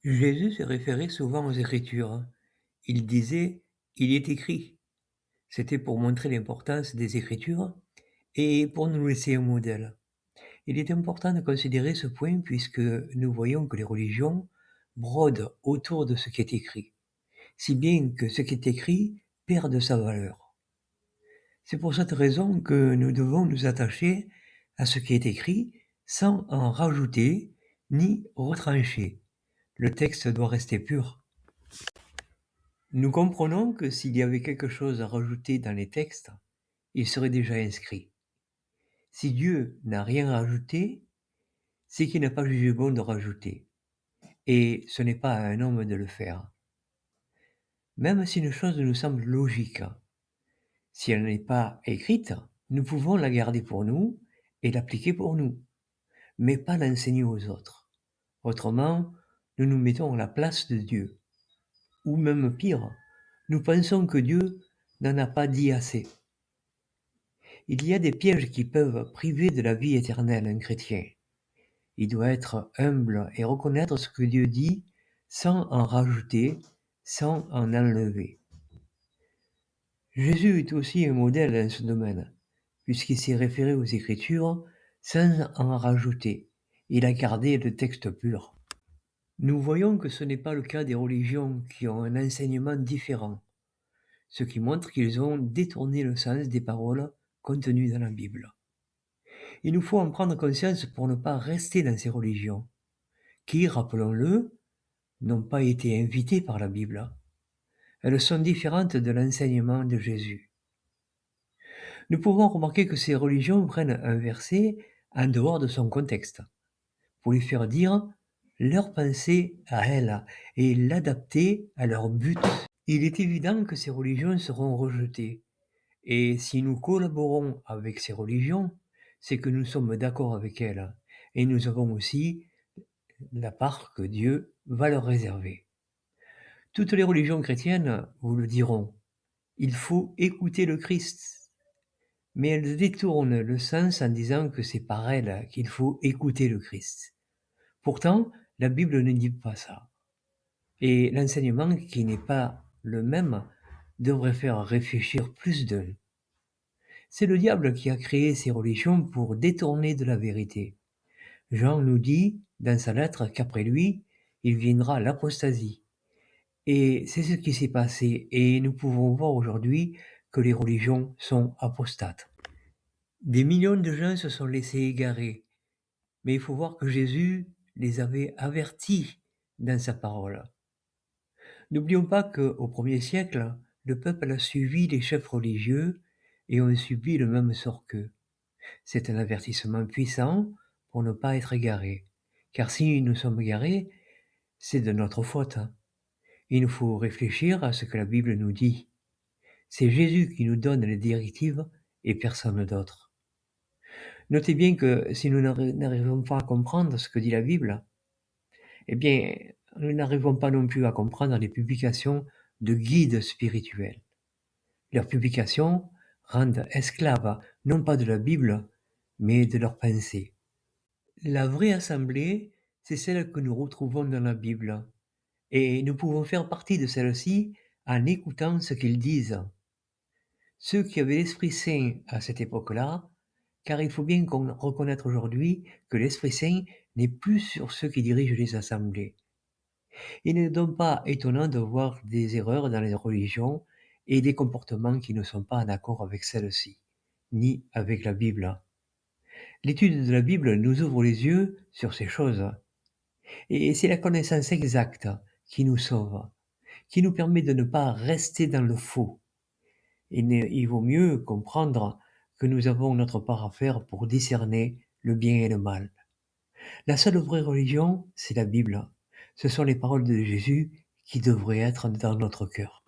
Jésus se référait souvent aux Écritures. Il disait: «Il est écrit». C'était pour montrer l'importance des Écritures et pour nous laisser un modèle. Il est important de considérer ce point puisque nous voyons que les religions brodent autour de ce qui est écrit, si bien que ce qui est écrit perd de sa valeur. C'est pour cette raison que nous devons nous attacher à ce qui est écrit sans en rajouter ni retrancher. Le texte doit rester pur. Nous comprenons que s'il y avait quelque chose à rajouter dans les textes, il serait déjà inscrit. Si Dieu n'a rien rajouté, c'est qu'il n'a pas jugé bon de rajouter, et ce n'est pas à un homme de le faire. Même si une chose nous semble logique, si elle n'est pas écrite, nous pouvons la garder pour nous et l'appliquer pour nous, mais pas l'enseigner aux autres. Autrement, nous nous mettons à la place de Dieu. Ou même pire, nous pensons que Dieu n'en a pas dit assez. Il y a des pièges qui peuvent priver de la vie éternelle un chrétien. Il doit être humble et reconnaître ce que Dieu dit sans en rajouter, sans en enlever. Jésus est aussi un modèle dans ce domaine, puisqu'il s'est référé aux Écritures sans en rajouter. Il a gardé le texte pur. Nous voyons que ce n'est pas le cas des religions qui ont un enseignement différent, ce qui montre qu'ils ont détourné le sens des paroles contenues dans la Bible. Il nous faut en prendre conscience pour ne pas rester dans ces religions, qui, rappelons-le, n'ont pas été invitées par la Bible. Elles sont différentes de l'enseignement de Jésus. Nous pouvons remarquer que ces religions prennent un verset en dehors de son contexte, pour lui faire dire leur pensée à elles et l'adapter à leur but. Il est évident que ces religions seront rejetées, et si nous collaborons avec ces religions, c'est que nous sommes d'accord avec elles, et nous avons aussi la part que Dieu va leur réserver. Toutes les religions chrétiennes vous le diront, il faut écouter le Christ, mais elles détournent le sens en disant que c'est par elles qu'il faut écouter le Christ. Pourtant, la Bible ne dit pas ça. Et l'enseignement qui n'est pas le même devrait faire réfléchir plus d'un. C'est le diable qui a créé ces religions pour détourner de la vérité. Jean nous dit dans sa lettre qu'après lui, il viendra l'apostasie. Et c'est ce qui s'est passé, et nous pouvons voir aujourd'hui que les religions sont apostates. Des millions de gens se sont laissés égarer, mais il faut voir que Jésus les avait avertis dans sa parole. N'oublions pas qu'au 1er siècle, le peuple a suivi les chefs religieux et ont subi le même sort qu'eux. C'est un avertissement puissant pour ne pas être égarés, car si nous sommes égarés, c'est de notre faute. Il nous faut réfléchir à ce que la Bible nous dit. C'est Jésus qui nous donne les directives et personne d'autre. Notez bien que si nous n'arrivons pas à comprendre ce que dit la Bible, eh bien, nous n'arrivons pas non plus à comprendre les publications de guides spirituels. Leurs publications rendent esclaves non pas de la Bible, mais de leurs pensées. La vraie assemblée, c'est celle que nous retrouvons dans la Bible, et nous pouvons faire partie de celle-ci en écoutant ce qu'ils disent. Ceux qui avaient l'Esprit Saint à cette époque-là, car il faut bien reconnaître aujourd'hui que l'Esprit Saint n'est plus sur ceux qui dirigent les assemblées. Il n'est donc pas étonnant de voir des erreurs dans les religions et des comportements qui ne sont pas en accord avec celles-ci, ni avec la Bible. L'étude de la Bible nous ouvre les yeux sur ces choses, et c'est la connaissance exacte qui nous sauve, qui nous permet de ne pas rester dans le faux. Il vaut mieux comprendre que nous avons notre part à faire pour discerner le bien et le mal. La seule vraie religion, c'est la Bible. Ce sont les paroles de Jésus qui devraient être dans notre cœur.